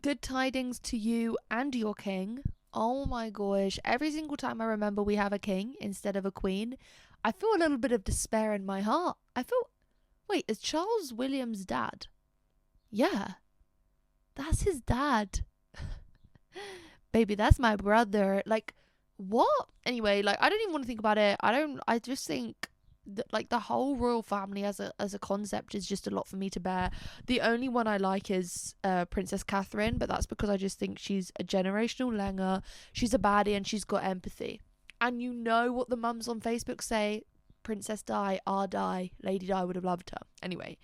good tidings to you and your king. Oh my gosh. Every single time I remember we have a king instead of a queen, I feel a little bit of despair in my heart. Wait, is Charles William's dad? Yeah, that's his dad. Baby, that's my brother. Like, what? Anyway, like, I don't even want to think about it. I just think that, like, the whole royal family as a concept is just a lot for me to bear. The only one I like is Princess Catherine, but that's because I just think she's a generational lenger. She's a baddie and she's got empathy. And you know what the mums on Facebook say? Princess Di, Di, Lady Di would have loved her. Anyway,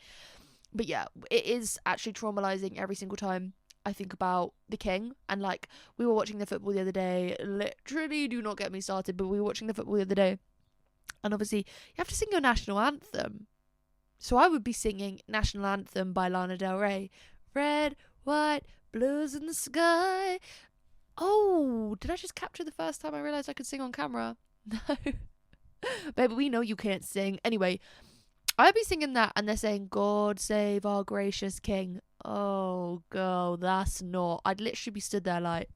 but yeah, it is actually traumatizing every single time I think about the king. And like, we were watching the football the other day. Literally, do not get me started, but we were watching the football the other day. And obviously, you have to sing your national anthem. So I would be singing National Anthem by Lana Del Rey. Red, white, blues in the sky. Oh, did I just capture the first time I realised I could sing on camera? No. Baby, we know you can't sing. Anyway, I'd be singing that and they're saying, God save our gracious king. Oh, girl, that's not. I'd literally be stood there like,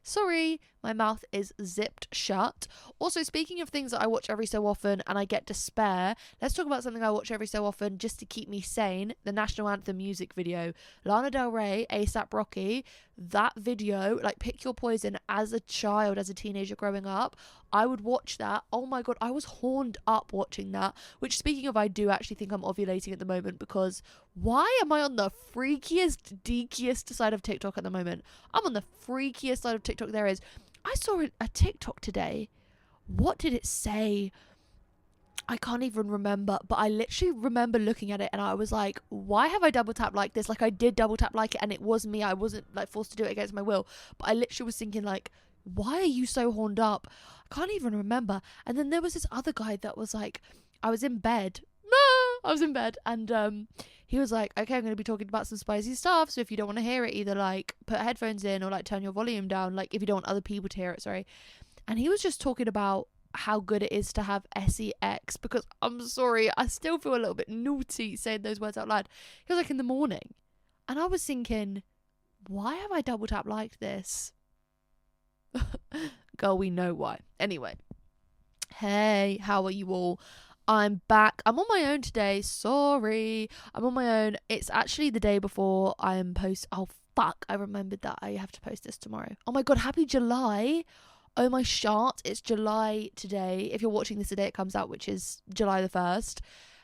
sorry, my mouth is zipped shut. Also, speaking of things that I watch every so often and I get despair, let's talk about something I watch every so often just to keep me sane. The National Anthem music video. Lana Del Rey, A$AP Rocky, that video, like Pick Your Poison, as a child, as a teenager growing up, I would watch that. Oh my God, I was horned up watching that, which, speaking of, I do actually think I'm ovulating at the moment because why am I on the freakiest, deekiest side of TikTok at the moment? I'm on the freakiest side of TikTok there is. I saw a TikTok today. What did it say? I can't even remember, but I literally remember looking at it and I was like, why have I double tapped like this? Like, I did double tap like it and it was me. I wasn't like forced to do it against my will, but I literally was thinking like, why are you so horned up? I can't even remember. And then there was this other guy that was like, I was in bed and he was like, okay, I'm going to be talking about some spicy stuff, so if you don't want to hear it, either like put headphones in or like turn your volume down, like if you don't want other people to hear it, sorry. And he was just talking about how good it is to have sex, because I'm sorry, I still feel a little bit naughty saying those words out loud. He was like, in the morning, and I was thinking, why have I double tap like this? Girl, we know why. Anyway, hey, how are you all? I'm back. I'm on my own today. Sorry. I'm on my own. It's actually the day before I'm oh, fuck. I remembered that I have to post this tomorrow. Oh my God. Happy July. Oh my shart. It's July today. If you're watching this the day it comes out, which is July the 1st.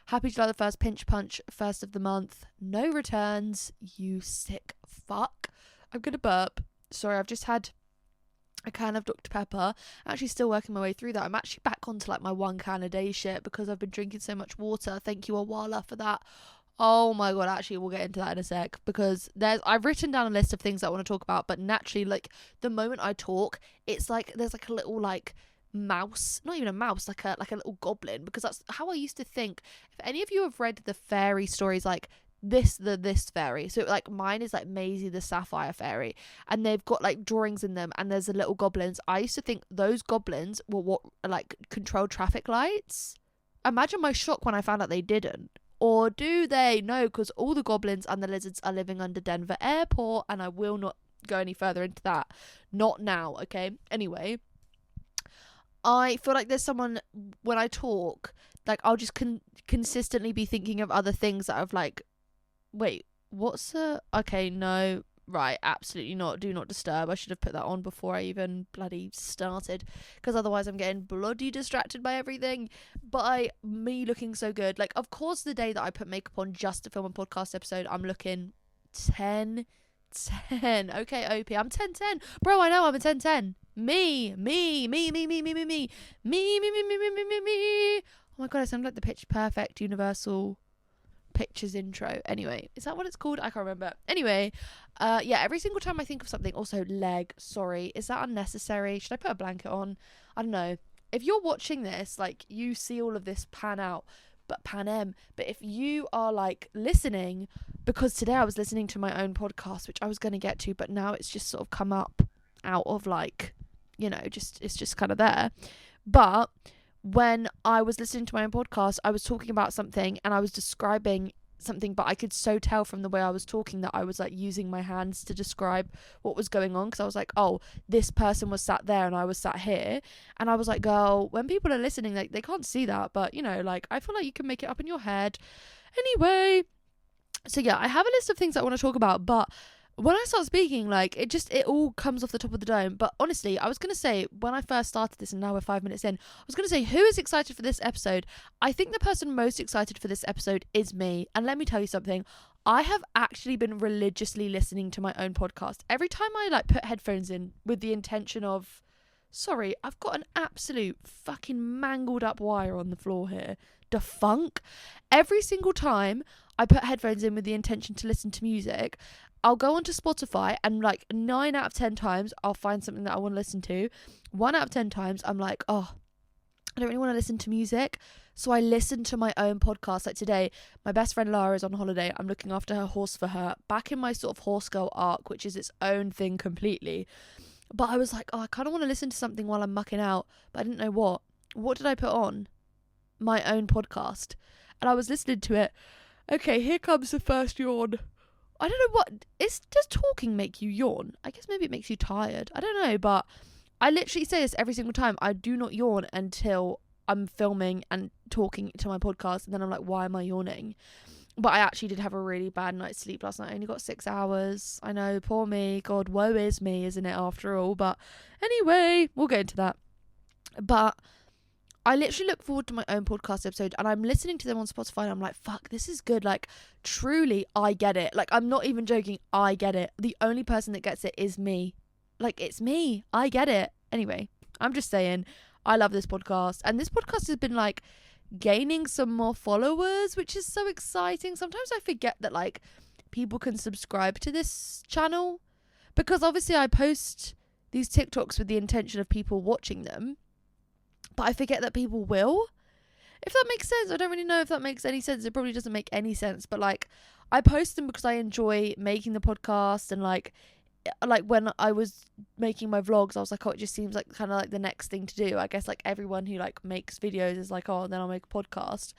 Happy July the 1st. Pinch punch. 1st of the month. No returns. You sick fuck. I'm going to burp. Sorry. I've just had a can of Dr. Pepper. I'm actually still working my way through that. I'm actually back onto like my 1 can a day shit because I've been drinking so much water. Thank you, Awala, for that. Oh my God, actually we'll get into that in a sec, because I've written down a list of things I want to talk about, but naturally, like, the moment I talk, it's like there's like a little like mouse, not even a mouse, like a little goblin, because that's how I used to think. If any of you have read the fairy stories, like this fairy, so like mine is like Maisie the Sapphire Fairy, and they've got like drawings in them and there's the little goblins. I used to think those goblins were what like controlled traffic lights. Imagine my shock when I found out they didn't. Or do they? No, because all the goblins and the lizards are living under Denver Airport, and I will not go any further into that. Not now, okay? Anyway, I feel like there's someone, when I talk, like I'll just consistently be thinking of other things that I've like, wait, what's okay, no, right, absolutely not, do not disturb. I should have put that on before I even bloody started, because otherwise I'm getting bloody distracted by everything. By me looking so good, like, of course, the day that I put makeup on just to film a podcast episode, I'm looking 10. Okay, OP, I'm 10. Bro, I know I'm a 10. Me. Oh my God, I sound like the Pitch Perfect Universal Pictures intro. Anyway, is that what it's called? I can't remember. Anyway, yeah, every single time I think of something. Also, leg, sorry, is that unnecessary? Should I put a blanket on? I don't know. If you're watching this, like, you see all of this pan M, but if you are like listening, because today I was listening to my own podcast, which I was going to get to, but now it's just sort of come up out of like, you know, just, it's just kind of there. But when I was listening to my own podcast, I was talking about something and I was describing something, but I could so tell from the way I was talking that I was like using my hands to describe what was going on, because I was like, oh, this person was sat there and I was sat here, and I was like, girl, when people are listening, like, they can't see that, but you know, like, I feel like you can make it up in your head. Anyway, so yeah, I have a list of things that I want to talk about, but when I start speaking, like, it all comes off the top of the dome. But honestly, I was going to say, when I first started this, and now we're 5 minutes in, I was going to say, who is excited for this episode? I think the person most excited for this episode is me. And let me tell you something. I have actually been religiously listening to my own podcast. Every time I, like, put headphones in with the intention of, sorry, I've got an absolute fucking mangled up wire on the floor here. Defunk. Every single time I put headphones in with the intention to listen to music, I'll go onto Spotify, and like 9 out of 10 times I'll find something that I want to listen to. 1 out of 10 times I'm like, oh, I don't really want to listen to music. So I listen to my own podcast. Like today, my best friend Lara is on holiday. I'm looking after her horse for her. Back in my sort of horse girl arc, which is its own thing completely. But I was like, oh, I kind of want to listen to something while I'm mucking out. But I didn't know what. What did I put on? My own podcast. And I was listening to it. Okay, here comes the first yawn. I don't know what. Does talking make you yawn? I guess maybe it makes you tired. I don't know, but I literally say this every single time. I do not yawn until I'm filming and talking to my podcast, and then I'm like, why am I yawning? But I actually did have a really bad night's sleep last night. I only got 6 hours. I know, poor me. God, woe is me, isn't it, after all? But anyway, we'll get into that. But I literally look forward to my own podcast episode, and I'm listening to them on Spotify, and I'm like, fuck, this is good. Like, truly, I get it. Like, I'm not even joking. I get it. The only person that gets it is me. Like, it's me. I get it. Anyway, I'm just saying, I love this podcast. And this podcast has been, like, gaining some more followers, which is so exciting. Sometimes I forget that, like, people can subscribe to this channel, because obviously I post these TikToks with the intention of people watching them. But I forget that people will. If that makes sense. I don't really know if that makes any sense. It probably doesn't make any sense. But, like, I post them because I enjoy making the podcast. And, like when I was making my vlogs, I was like, oh, it just seems like kind of like the next thing to do. I guess, like, everyone who, like, makes videos is like, oh, then I'll make a podcast.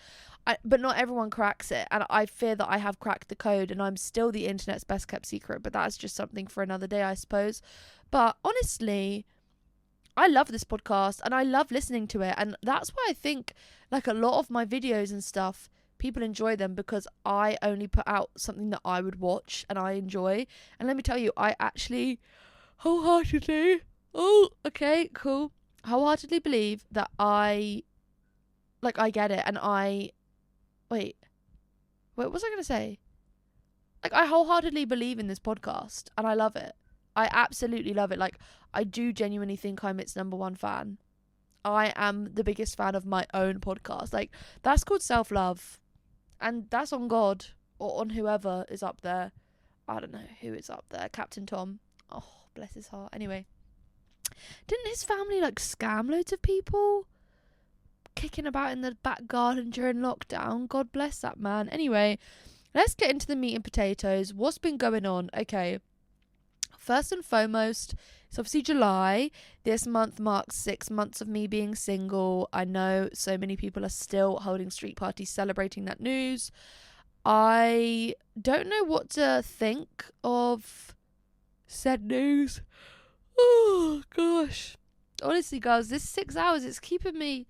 But not everyone cracks it. And I fear that I have cracked the code. And I'm still the internet's best kept secret. But that's just something for another day, I suppose. But honestly, I love this podcast and I love listening to it, and that's why I think, like, a lot of my videos and stuff, people enjoy them, because I only put out something that I would watch and I enjoy. And let me tell you, I actually wholeheartedly believe that I get it, and wait, what was I going to say? Like, I wholeheartedly believe in this podcast and I love it. I absolutely love it. Like, I do genuinely think I'm its number one fan. I am the biggest fan of my own podcast. Like, that's called self-love. And that's on God or on whoever is up there. I don't know who is up there. Captain Tom. Oh, bless his heart. Anyway. Didn't his family, like, scam loads of people? Kicking about in the back garden during lockdown. God bless that man. Anyway, let's get into the meat and potatoes. What's been going on? Okay. First and foremost, it's obviously July. This month marks 6 months of me being single. I know so many people are still holding street parties celebrating that news. I don't know what to think of said news. Oh, gosh. Honestly, guys, this 6 hours, it's keeping me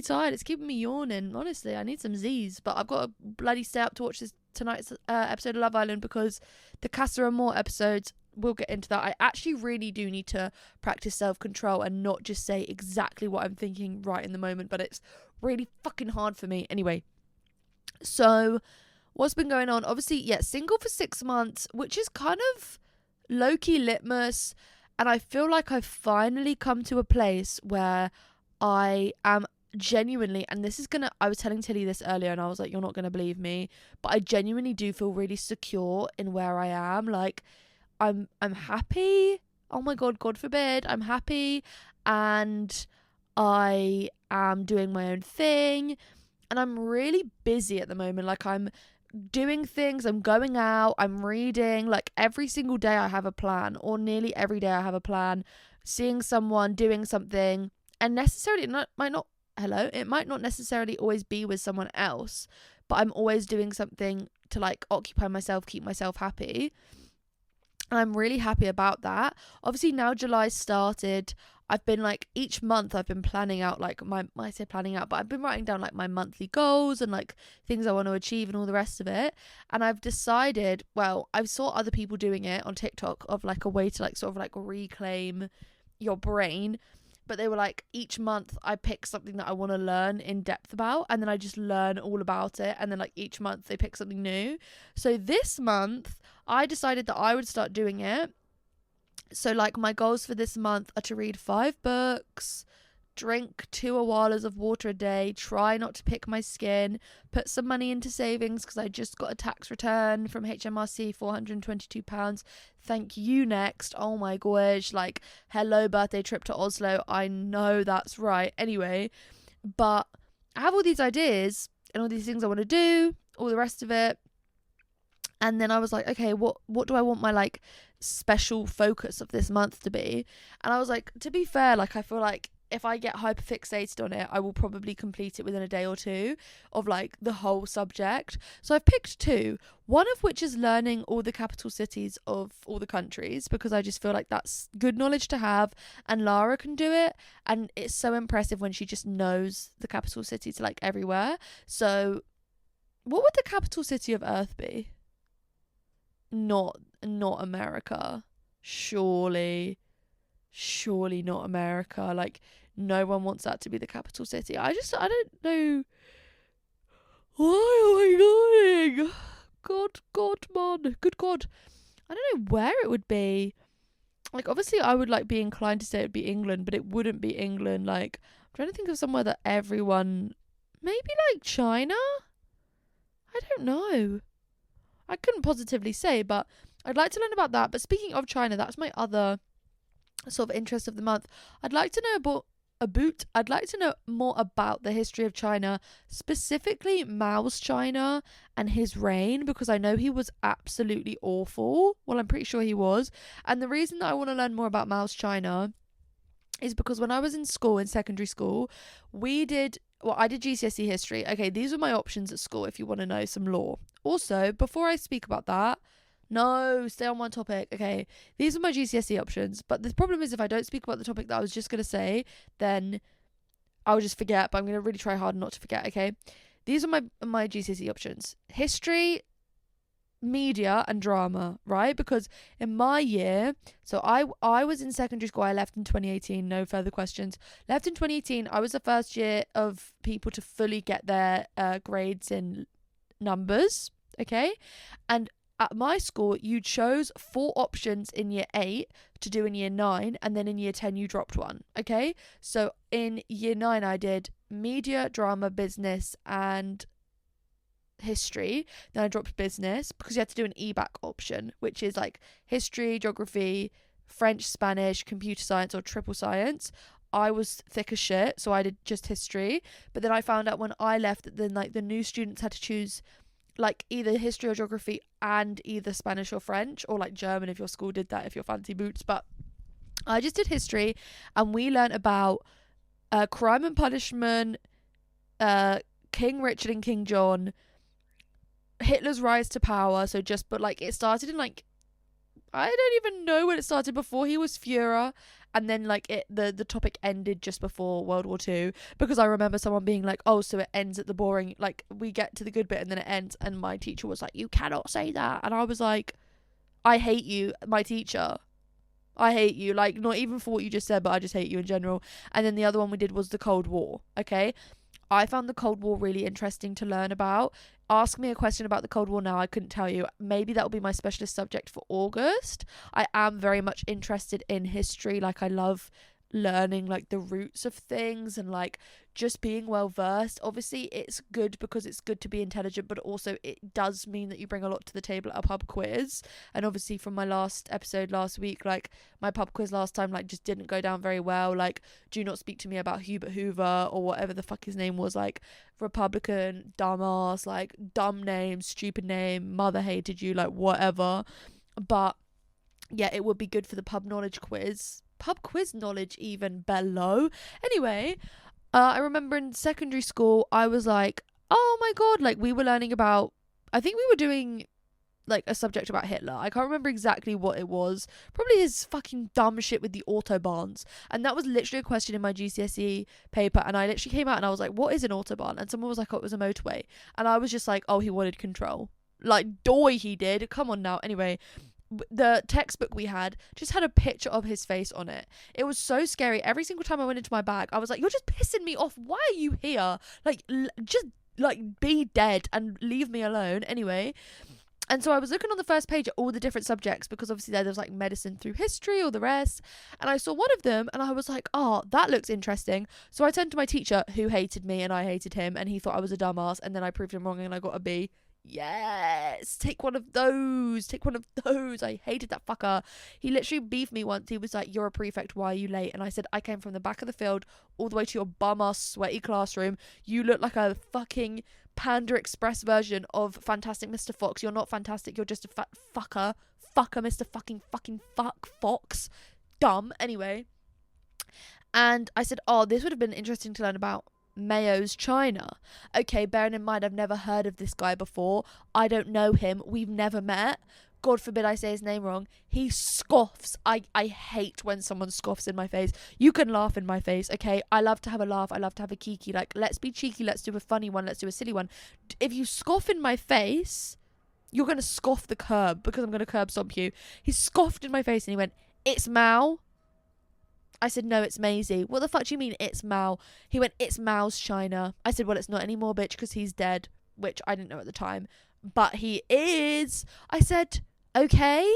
tired. It's keeping me yawning. Honestly, I need some Z's. But I've got to bloody stay up to watch tonight's episode of Love Island, because the Casa Amor episodes, we'll get into that. I actually really do need to practice self-control and not just say exactly what I'm thinking right in the moment, but it's really fucking hard for me. Anyway, so what's been going on? Obviously, yeah, single for 6 months, which is kind of low-key litmus, and I feel like I've finally come to a place where I am genuinely, and this is I was telling Tilly this earlier and I was like, you're not gonna believe me, but I genuinely do feel really secure in where I am. Like, I'm happy. Oh my God, God forbid, I'm happy, and I am doing my own thing, and I'm really busy at the moment. Like, I'm doing things, I'm going out, I'm reading. Like, every single day I have a plan, or nearly every day I have a plan, seeing someone, doing something, and necessarily it might not necessarily always be with someone else, but I'm always doing something to like occupy myself, keep myself happy. And I'm really happy about that. Obviously now July started, I've been like each month I've been planning out like I say planning out, but I've been writing down like my monthly goals and like things I want to achieve and all the rest of it. And I've decided, well, I've saw other people doing it on TikTok of like a way to like sort of like reclaim your brain. But they were like, each month I pick something that I want to learn in depth about, and then I just learn all about it. And then like each month they pick something new. So this month I decided that I would start doing it. So like my goals for this month are to read 5 books, drink 2 awalas of water a day, try not to pick my skin, put some money into savings because I just got a tax return from HMRC, £422. Thank you, next. Oh my gosh, like hello birthday trip to Oslo. I know that's right. Anyway, but I have all these ideas and all these things I want to do, all the rest of it. And then I was like, okay, what do I want my like special focus of this month to be? And I was like, to be fair, like I feel like if I get hyperfixated on it, I will probably complete it within a day or two of like the whole subject. So I've picked 2, one of which is learning all the capital cities of all the countries, because I just feel like that's good knowledge to have, and Lara can do it, and it's so impressive when she just knows the capital cities like everywhere. So what would the capital city of Earth be? Not America. Surely not America. Like no one wants that to be the capital city. I don't know. Why am I going? God, man. Good God. I don't know where it would be. Like obviously I would like be inclined to say it would be England, but it wouldn't be England. Like I'm trying to think of somewhere that everyone, maybe like China? I don't know. I couldn't positively say, but I'd like to learn about that. But speaking of China, that's my other sort of interest of the month. I'd like to know I'd like to know more about the history of China, specifically Mao's China and his reign, because I know he was absolutely awful. Well, I'm pretty sure he was. And the reason that I want to learn more about Mao's China is because when I was in school, in secondary school, I did GCSE history. Okay, these were my options at school if you want to know some lore. Also, before I speak about that, no, stay on one topic. Okay, these are my GCSE options. But the problem is if I don't speak about the topic that I was just going to say, then I'll just forget. But I'm going to really try hard not to forget, okay? These are my GCSE options. History, media and drama, right? Because in my year, so I was in secondary school. I left in 2018. No further questions. Left in 2018. I was the first year of people to fully get their grades in numbers, okay? And at my school, you chose 4 options in year 8 to do in year 9, and then in year 10 you dropped one, okay? So in year 9 I did media, drama, business and history. Then I dropped business because you had to do an EBAC option, which is like history, geography, French, Spanish, computer science or triple science. I was thick as shit, so I did just history. But then I found out when I left that then like the new students had to choose like either history or geography and either Spanish or French, or like German if your school did that, if you're fancy boots. But I just did history, and we learnt about crime and punishment, King Richard and King John, Hitler's rise to power. So just, but like it started in like, I don't even know when it started. Before he was Führer, and then like the topic ended just before World War II, because I remember someone being like, oh, so it ends at the boring, like we get to the good bit and then it ends, and my teacher was like, you cannot say that. And I was like, I hate you, my teacher. I hate you, like not even for what you just said, but I just hate you in general. And then the other one we did was the Cold War. Okay, I found the Cold War really interesting to learn about. Ask me a question about the Cold War now, I couldn't tell you. Maybe that will be my specialist subject for August. I am very much interested in history. Like I love learning like the roots of things and like just being well versed. Obviously it's good because it's good to be intelligent, but also it does mean that you bring a lot to the table at a pub quiz. And obviously from my last episode last week, like my pub quiz last time like just didn't go down very well. Like, do not speak to me about Hubert Hoover or whatever the fuck his name was, like Republican dumbass, like dumb name, stupid name, mother hated you, like whatever. But yeah, it would be good for the pub quiz knowledge even below. Anyway, I remember in secondary school I was like, oh my god, like we were learning about, I think we were doing like a subject about Hitler. I can't remember exactly what it was. Probably his fucking dumb shit with the autobahns. And that was literally a question in my GCSE paper. And I literally came out and I was like, what is an autobahn? And someone was like, oh, it was a motorway. And I was just like, oh, he wanted control. Like, doy, he did. Come on now. Anyway, the textbook we had just had a picture of his face on it. It was so scary. Every single time I went into my bag, I was like, you're just pissing me off. Why are you here? Like, just like be dead and leave me alone. Anyway, and so I was looking on the first page at all the different subjects, because obviously there was like medicine through history, all the rest. And I saw one of them and I was like, oh, that looks interesting. So I turned to my teacher, who hated me and I hated him, and he thought I was a dumbass. And then I proved him wrong and I got a B. Yes, take one of those. Take one of those. I hated that fucker. He literally beefed me once. He was like, you're a prefect, why are you late? And I said, I came from the back of the field all the way to your bum ass sweaty classroom. You look like a fucking Panda Express version of Fantastic Mr. Fox. You're not fantastic, you're just a fat fucker. Fucker, Mr. fucking fuck Fox. Dumb. Anyway, and I said, oh, this would have been interesting to learn about Mayo's China. Okay, bearing in mind I've never heard of this guy before. I don't know him. We've never met. God forbid I say his name wrong. He scoffs. I hate when someone scoffs in my face. You can laugh in my face, okay? I love to have a laugh. I love to have a kiki. Like, let's be cheeky. Let's do a funny one. Let's do a silly one. If you scoff in my face, you're going to scoff the curb, because I'm going to curb stomp you. He scoffed in my face and he went, it's Mao. I said, no, it's Maisie. What the fuck do you mean it's Mao? He went, it's Mao's China. I said, well, it's not anymore, bitch, because he's dead, which I didn't know at the time. But he is. I said, okay.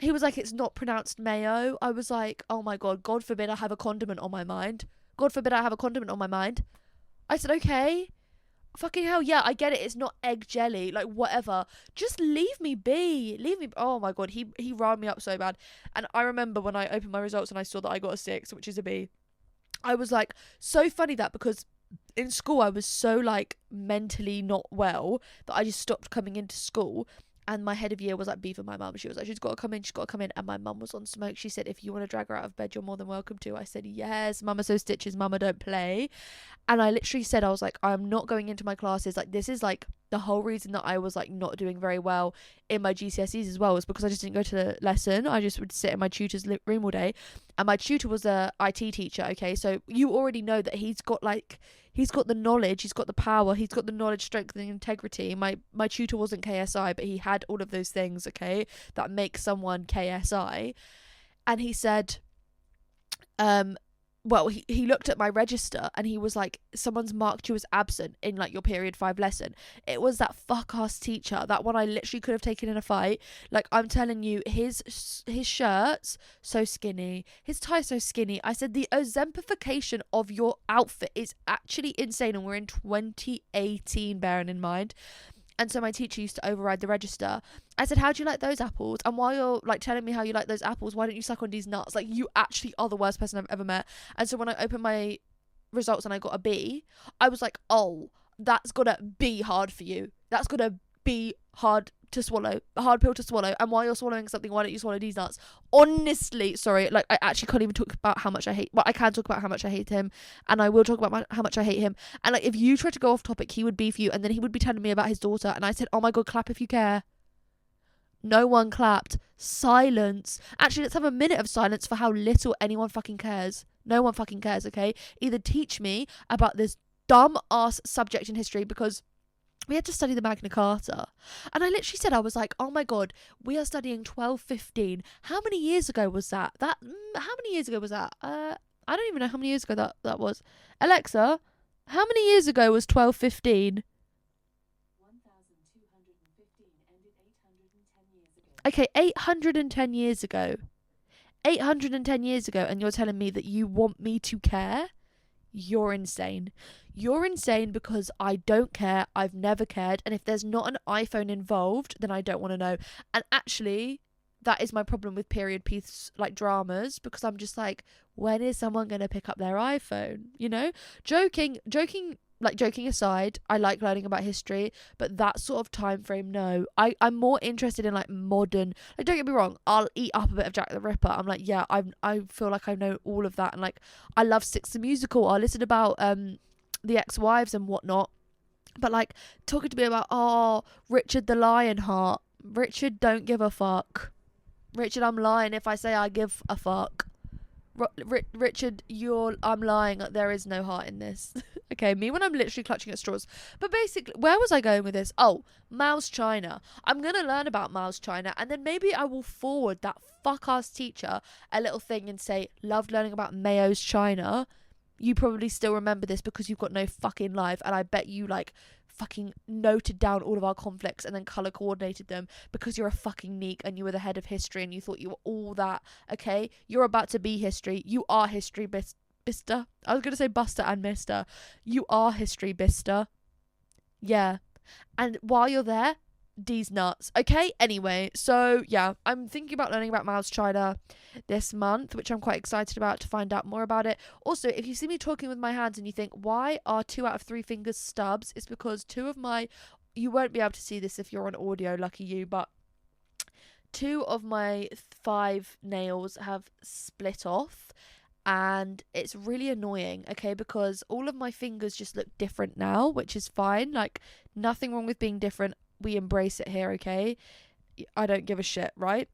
He was like, it's not pronounced mayo. I was like, oh my god, God forbid I have a condiment on my mind. God forbid I have a condiment on my mind. I said, okay. Fucking hell, yeah, I get it. It's not egg jelly, like whatever. Just leave me be. Leave me. Oh my god, he riled me up so bad. And I remember when I opened my results and I saw that I got a 6, which is a B. I was like, so funny that, because in school I was so like mentally not well that I just stopped coming into school. And my head of year was like beefing my mum. She was like, she's got to come in, she's got to come in. And my mum was on smoke. She said, if you want to drag her out of bed, you're more than welcome to. I said, yes, mama so stitches, mama don't play. And I literally said, I was like, I'm not going into my classes. Like, this is like the whole reason that I was like not doing very well in my GCSEs as well, was because I just didn't go to the lesson. I just would sit in my tutor's room all day. And my tutor was a IT teacher, okay? So you already know that he's got the knowledge, he's got the power, he's got the knowledge, strength, and integrity. My tutor wasn't KSI, but he had all of those things, okay, that make someone KSI. And he said, well, he looked at my register and he was like, someone's marked you as absent in like your period 5 lesson. It was that fuck ass teacher, that one I literally could have taken in a fight. Like, I'm telling you, his shirt's so skinny, his tie so skinny. I said, the exemplification of your outfit is actually insane, and we're in 2018, bearing in mind. And so my teacher used to override the register. I said, how do you like those apples? And while you're like telling me how you like those apples, why don't you suck on these nuts? Like, you actually are the worst person I've ever met. And so when I opened my results and I got a B, I was like, oh, that's gonna be hard for you. That's gonna be hard to swallow, a hard pill to swallow. And while you're swallowing something, why don't you swallow these nuts? Honestly, sorry, like, I actually can't even talk about how much I hate, well, I can talk about how much I hate him, and I will talk about how much I hate him. And like, if you try to go off topic, he would beef you, and then he would be telling me about his daughter, and I said, oh my god, clap if you care. No one clapped. Silence. Actually, let's have a minute of silence for how little anyone fucking cares. No one fucking cares, okay? Either teach me about this dumb ass subject in history, because we had to study the Magna Carta. And I literally said, I was like, oh my god, we are studying 1215. How many years ago was that? How many years ago was that? I don't even know how many years ago that was. Alexa, how many years ago was 1215? 1215 ended 810 years ago. Okay, 810 years ago. 810 years ago, and you're telling me that you want me to care? You're insane. You're insane, because I don't care. I've never cared. And if there's not an iPhone involved, then I don't want to know. And actually, that is my problem with period piece like dramas, because I'm just like, when is someone going to pick up their iPhone? You know? Joking aside, I like learning about history, but that sort of time frame, no. I'm more interested in like modern, like, don't get me wrong, I'll eat up a bit of Jack the Ripper. I'm like, yeah, I feel like I know all of that. And like, I love Six the Musical. I listen about the ex-wives and whatnot. But like talking to me about, oh, Richard the Lionheart. Richard, don't give a fuck. Richard, I'm lying if I say I give a fuck. Richard, I'm lying. There is no heart in this. Okay, me when I'm literally clutching at straws. But basically, where was I going with this? Oh, Mao's China. I'm going to learn about Mao's China, and then maybe I will forward that fuck ass teacher a little thing and say, loved learning about Mayo's China. You probably still remember this because you've got no fucking life, and I bet you like fucking noted down all of our conflicts and then color coordinated them because you're a fucking neek and you were the head of history and you thought you were all that. Okay, you're about to be history. You are history, Bister. I was gonna say Buster and Mister. You are history, Bister. Yeah, and while you're there, D's nuts. Okay, anyway, so yeah, I'm thinking about learning about Mao's China this month, which I'm quite excited about to find out more about it. Also, if you see me talking with my hands and you think, why are 2 out of 3 fingers stubs? It's because you won't be able to see this if you're on audio, lucky you, but 2 of my 5 nails have split off. And it's really annoying, okay, because all of my fingers just look different now, which is fine. Like, nothing wrong with being different. We embrace it here, okay? I don't give a shit, right?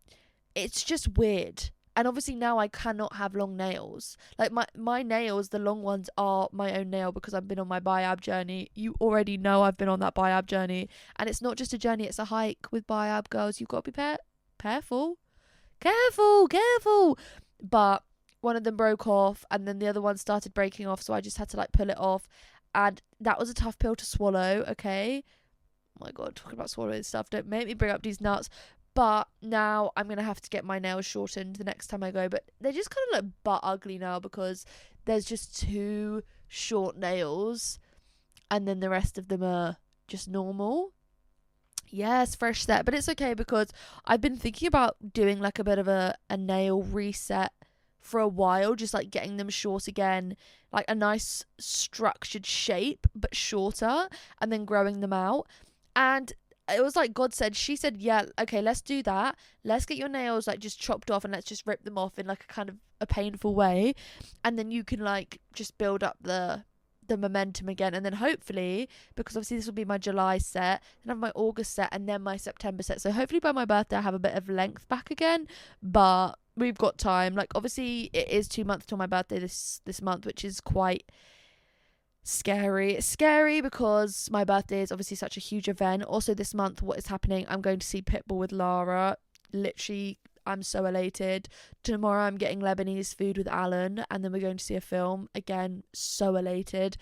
It's just weird. And obviously now I cannot have long nails. Like my nails, the long ones are my own nail because I've been on my biab journey. You already know I've been on that biab journey. And it's not just a journey, it's a hike with biab girls. You've got to be careful. Careful. But one of them broke off and then the other one started breaking off. So I just had to like pull it off. And that was a tough pill to swallow, okay? Oh my god, talking about swallowing stuff, don't make me bring up these nuts. But now I'm going to have to get my nails shortened the next time I go. But they just kind of look butt ugly now because there's just 2 short nails and then the rest of them are just normal. Yes, fresh set. But it's okay because I've been thinking about doing like a bit of a nail reset for a while, just like getting them short again, like a nice structured shape but shorter, and then growing them out. And it was like God said, she said, yeah, okay, let's do that. Let's get your nails like just chopped off and let's just rip them off in like a kind of a painful way. And then you can like just build up the momentum again. And then hopefully, because obviously this will be my July set, then I have my August set and then my September set. So hopefully by my birthday I have a bit of length back again. But we've got time. Like obviously it is 2 months till my birthday this month, which is quite scary. It's scary because my birthday is obviously such a huge event. Also this month, what is happening, I'm going to see Pitbull with Lara. Literally, I'm so elated. Tomorrow I'm getting Lebanese food with Alan and then we're going to see a film. Again, so elated.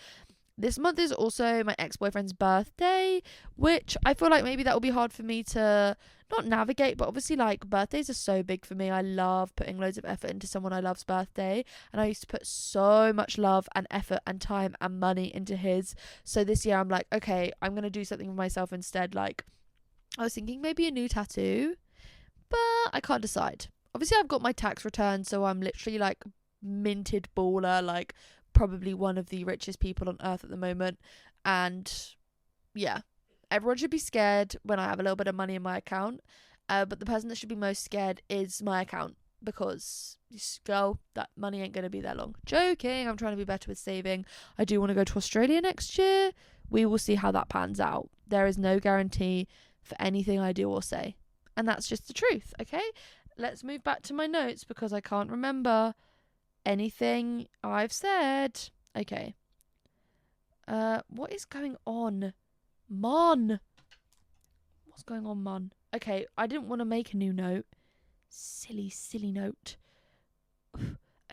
This month is also my ex-boyfriend's birthday, which I feel like maybe that will be hard for me to not navigate, but obviously like birthdays are so big for me. I love putting loads of effort into someone I love's birthday, and I used to put so much love and effort and time and money into his. So this year I'm like, okay, I'm going to do something for myself instead. Like I was thinking maybe a new tattoo, but I can't decide. Obviously I've got my tax return, so I'm literally like minted baller, like probably one of the richest people on earth at the moment. And yeah, everyone should be scared when I have a little bit of money in my account, but the person that should be most scared is my account, because girl, that money ain't going to be there long. Joking, I'm trying to be better with saving. I do want to go to Australia next year. We will see how that pans out. There is no guarantee for anything I do or say, and that's just the truth. Okay, let's move back to my notes because I can't remember anything I've said. Okay. What is going on? Mon! What's going on, Mon? Okay, I didn't want to make a new note. Silly note.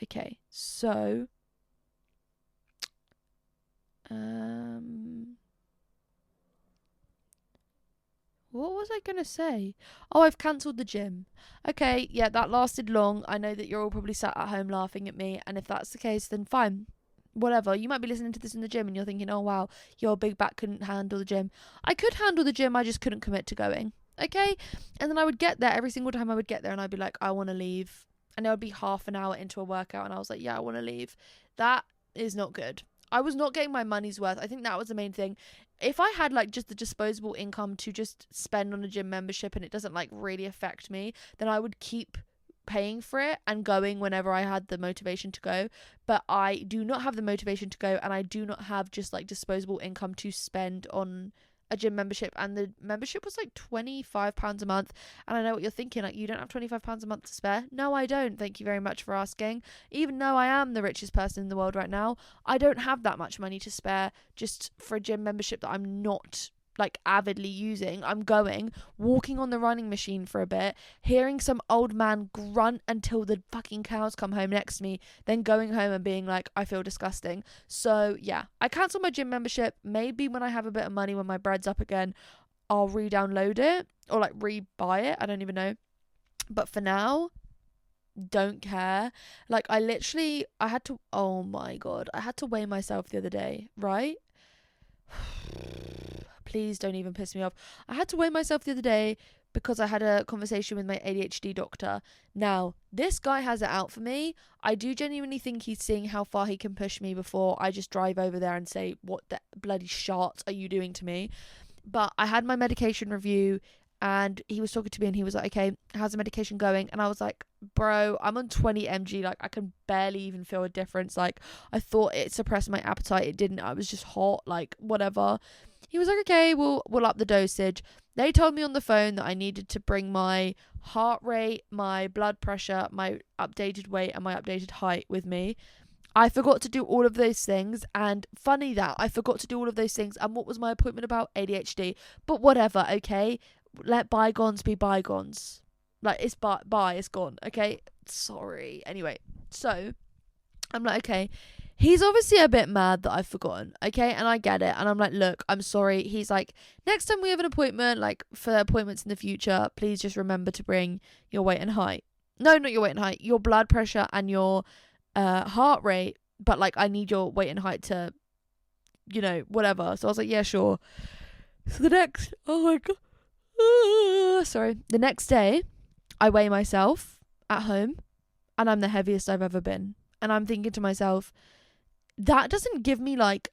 Okay, so what was I going to say? Oh, I've cancelled the gym. Okay, yeah, that lasted long. I know that you're all probably sat at home laughing at me, and if that's the case, then fine. Whatever. You might be listening to this in the gym and you're thinking, oh wow, your big back couldn't handle the gym. I could handle the gym, I just couldn't commit to going. Okay? And then I would get there every single time I would get there and I'd be like, I want to leave. And it would be half an hour into a workout and I was like, yeah, I want to leave. That is not good. I was not getting my money's worth. I think that was the main thing. If I had like just the disposable income to just spend on a gym membership and it doesn't like really affect me, then I would keep paying for it and going whenever I had the motivation to go. But I do not have the motivation to go, and I do not have just like disposable income to spend on a gym membership. And the membership was like £25 a month. And I know what you're thinking, like, you don't have £25 a month to spare. No, I don't. Thank you very much for asking. Even though I am the richest person in the world right now, I don't have that much money to spare just for a gym membership that I'm not like avidly using. I'm going, walking on the running machine for a bit, hearing some old man grunt until the fucking cows come home next to me, then going home and being like, I feel disgusting. So yeah, I cancelled my gym membership. Maybe when I have a bit of money, when my bread's up again, I'll re-download it or like re-buy it. I don't even know. But for now, don't care. Like, I had to, oh my God, I had to weigh myself the other day, right? Please don't even piss me off. I had to weigh myself the other day because I had a conversation with my ADHD doctor. Now, this guy has it out for me. I do genuinely think he's seeing how far he can push me before I just drive over there and say, what the bloody shot are you doing to me? But I had my medication review and he was talking to me and he was like, okay, how's the medication going? And I was like, bro, I'm on 20 mg. Like, I can barely even feel a difference. Like, I thought it suppressed my appetite. It didn't. I was just hot, like, whatever. He was like, okay, we'll up the dosage. They told me on the phone that I needed to bring my heart rate, my blood pressure, my updated weight, and my updated height with me. I forgot to do all of those things, and funny that I forgot to do all of those things. And what was my appointment about? ADHD. But whatever, okay? Let bygones be bygones. Like, it's bye, it's gone, okay? Sorry. Anyway, so I'm like, okay, he's obviously a bit mad that I've forgotten, okay? And I get it. And I'm like, look, I'm sorry. He's like, next time we have an appointment, like for appointments in the future, please just remember to bring your weight and height. No, not your weight and height, your blood pressure and your heart rate. But like, I need your weight and height to, you know, whatever. So I was like, yeah, sure. So oh my God. The next day, I weigh myself at home and I'm the heaviest I've ever been. And I'm thinking to myself, that doesn't give me like,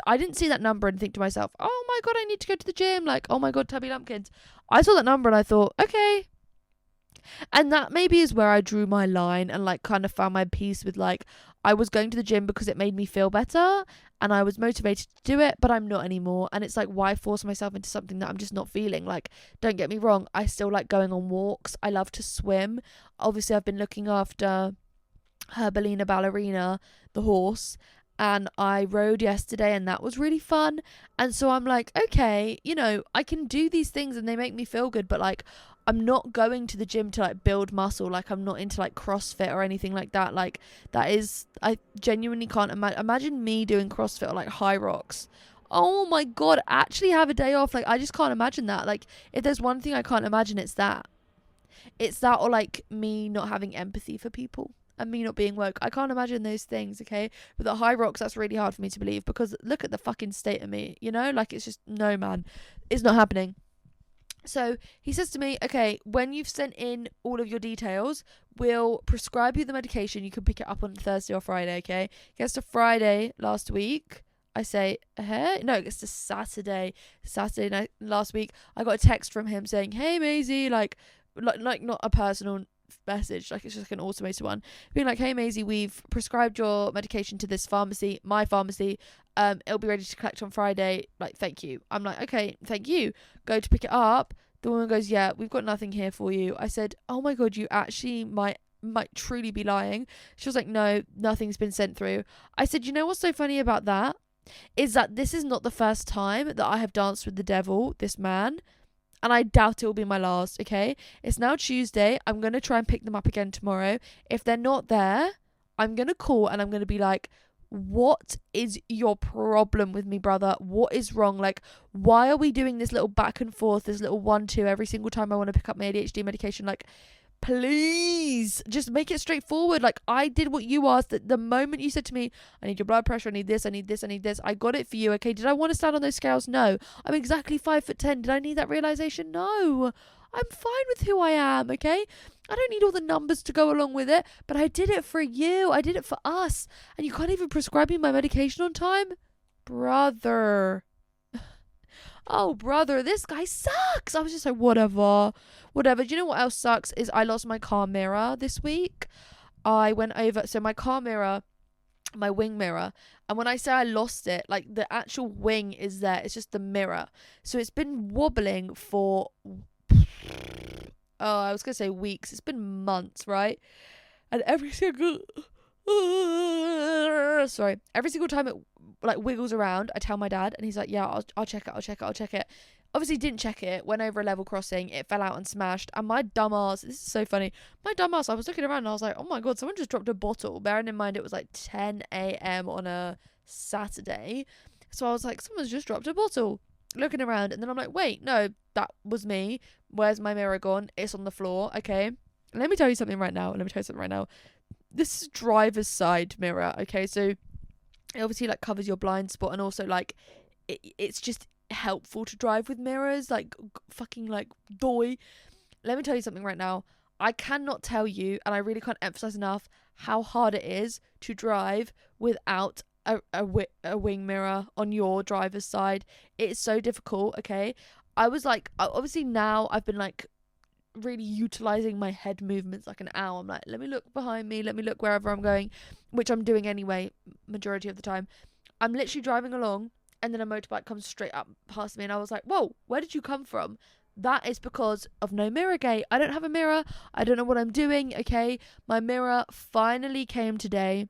I didn't see that number and think to myself, oh my God, I need to go to the gym. Like, oh my God, Tubby Lumpkins. I saw that number and I thought, okay. And that maybe is where I drew my line and like kind of found my peace with like, I was going to the gym because it made me feel better and I was motivated to do it, but I'm not anymore. And it's like, why force myself into something that I'm just not feeling? Like, don't get me wrong, I still like going on walks. I love to swim. Obviously, I've been looking after Herbalina Ballerina, the horse, and I rode yesterday and that was really fun. And so I'm like, okay, you know, I can do these things and they make me feel good, but like, I'm not going to the gym to like build muscle. Like, I'm not into like CrossFit or anything like that. Like, that is, I genuinely can't imagine me doing CrossFit or like high rocks. Oh my God, actually have a day off. Like, I just can't imagine that. Like, if there's one thing I can't imagine, it's that. It's that, or like me not having empathy for people and me not being woke. I can't imagine those things, okay? But the high rocks, that's really hard for me to believe because look at the fucking state of me, you know? Like, it's just, no, man. It's not happening. So he says to me, okay, when you've sent in all of your details, we'll prescribe you the medication. You can pick it up on Thursday or Friday, okay? It gets to Friday last week. I say, no, it gets to Saturday. Saturday night last week, I got a text from him saying, hey, Maisie, like not a personal message, like it's just like an automated one, being like, hey, Maisie, we've prescribed your medication to this pharmacy, my pharmacy. It'll be ready to collect on Friday. Like, thank you. I'm like, okay, thank you. Go to pick it up. The woman goes, yeah, we've got nothing here for you. I said, oh my God, you actually might truly be lying. She was like, no, nothing's been sent through. I said, you know what's so funny about that? Is that this is not the first time that I have danced with the devil, this man. And I doubt it will be my last, okay? It's now Tuesday. I'm going to try and pick them up again tomorrow. If they're not there, I'm going to call and I'm going to be like, what is your problem with me, brother? What is wrong? Like, why are we doing this little back and forth, this little 1-2 every single time I want to pick up my ADHD medication? Like, please, just make it straightforward. Like, I did what you asked. The moment you said to me, I need your blood pressure, I need this, I need this, I need this, I got it for you, okay? Did I want to stand on those scales? No. I'm exactly 5'10". Did I need that realization? No. I'm fine with who I am, okay? I don't need all the numbers to go along with it, but I did it for you. I did it for us. And you can't even prescribe me my medication on time? Brother. oh brother, this guy sucks. I was just like, whatever. Do you know what else sucks? Is I lost my car mirror this week. I went over, so my car mirror, my wing mirror, and when I say I lost it, like the actual wing is there, it's just the mirror. So it's been wobbling for, oh, I was gonna say weeks, it's been months, right? And every single every single time it like wiggles around, I tell my dad, and he's like, yeah, I'll check it. Obviously didn't check it, went over a level crossing, it fell out and smashed, and my dumbass, this is so funny, I was looking around and I was like, oh my god, someone just dropped a bottle, bearing in mind it was like 10 a.m. on a Saturday. So I was like, someone's just dropped a bottle. Looking around, and then I'm like, wait, no, that was me. Where's my mirror gone? It's on the floor. Okay, let me tell you something right now. This is driver's side mirror. Okay, so it obviously like covers your blind spot, and also like it's just helpful to drive with mirrors, like fucking like doy. Let me tell you something right now. I cannot tell you, and I really can't emphasize enough how hard it is to drive without a wing mirror on your driver's side. It's so difficult. Okay, I was like, obviously now I've been like really utilizing my head movements like an owl. I'm like, let me look behind me, let me look wherever I'm going, which I'm doing anyway majority of the time. I'm literally driving along, and then a motorbike comes straight up past me, and I was like, whoa, where did you come from? That is because of no mirror gate. I don't have a mirror. I don't know what I'm doing. Okay, my mirror finally came today,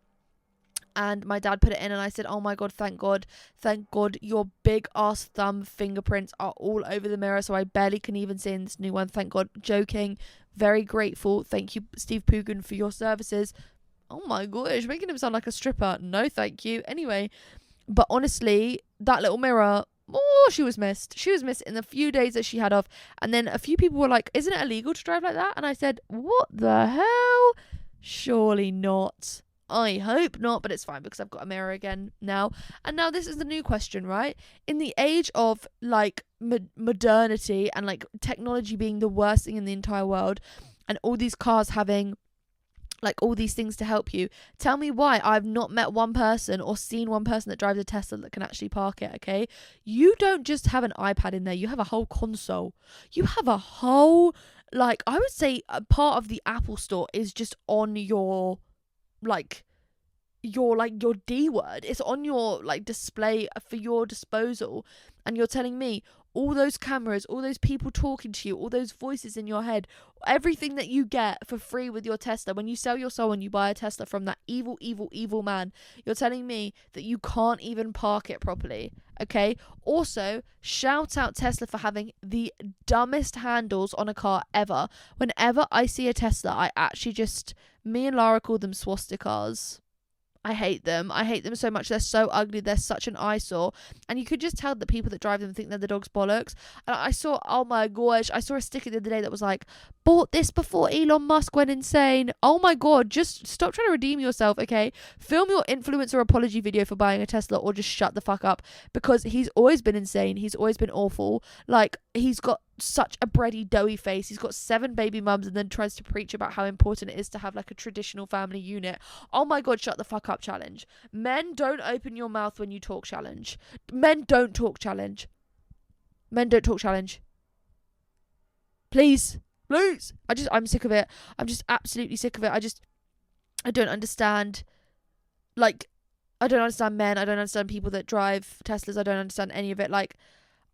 and my dad put it in, and I said, oh my god, thank god, your big ass thumb fingerprints are all over the mirror, so I barely can even see in this new one, thank god. Joking, very grateful, thank you Steve Poogan for your services. Oh my gosh, making him sound like a stripper. No thank you. Anyway, but honestly, that little mirror, oh, she was missed in the few days that she had off. And then a few people were like, isn't it illegal to drive like that? And I said, what the hell? Surely not. I hope not, but it's fine because I've got a mirror again now. And now this is the new question, right? In the age of like modernity and like technology being the worst thing in the entire world, and all these cars having like all these things to help you, tell me why I've not met one person or seen one person that drives a Tesla that can actually park it. Okay, you don't just have an iPad in there, you have a whole console, you have a whole, like, I would say a part of the Apple store is just on your like your D word. It's on your like display for your disposal, and you're telling me all those cameras, all those people talking to you, all those voices in your head, everything that you get for free with your Tesla, when you sell your soul and you buy a Tesla from that evil man, you're telling me that you can't even park it properly. Okay, also shout out Tesla for having the dumbest handles on a car ever. Whenever I see a Tesla, I actually just, me and Lara call them swastikas. I hate them so much. They're so ugly. They're such an eyesore. And you could just tell that people that drive them think they're the dog's bollocks. And I saw, oh my gosh, I saw a sticker the other day that was like, bought this before Elon Musk went insane. Oh my god, just stop trying to redeem yourself, okay? Film your influencer apology video for buying a Tesla, or just shut the fuck up. Because he's always been insane. He's always been awful. Like, he's got such a bready, doughy face. He's got 7 baby mums, and then tries to preach about how important it is to have like a traditional family unit. Oh my god, shut the fuck up challenge. Men, don't open your mouth when you talk challenge. Men don't talk challenge. Please. I'm sick of it. I'm just absolutely sick of it. I don't understand. Like, I don't understand men. I don't understand people that drive Teslas. I don't understand any of it. Like,